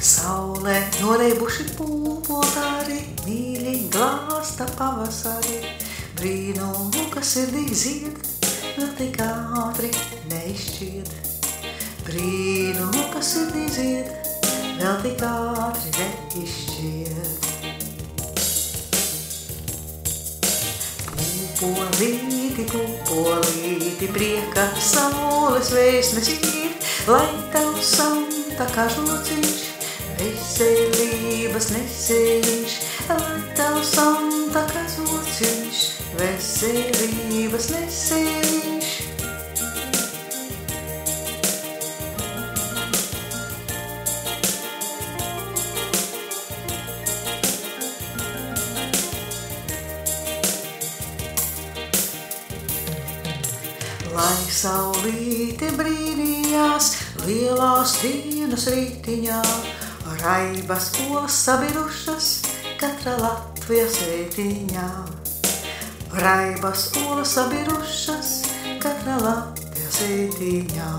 Saulē noreibuši pulpotāri, mīļi glāsta pavasari. Brīnumu, kas sirdī zied, vēl tik ātri neizšķied. Brīnumu, kas sirdī zied, vēl tik ātri neizšķied. Pupolīti, pupolīti, prieka saules vēstnesi ir, lai tev santa kažociņš, veselības nesējiņš, lai tev santa kažociņš, veselības nesējiņš. Lai saulīte brīnījās lielās dienas rītiņā, raibas olas sabirušas katra Latvijas rītiņā. Raibas olas sabirušas katra Latvijas rītiņā.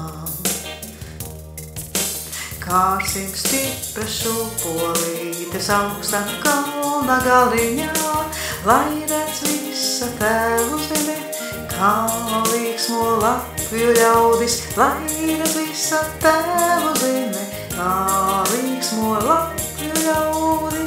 Kārsim stipra šūpolītes augsta kalna galiņā, lai redz visa tēvu zeme, kā līksmo Latviju ļaudis, lai redz visa tēvu zeme, kā līksmo Latviju ļaudis.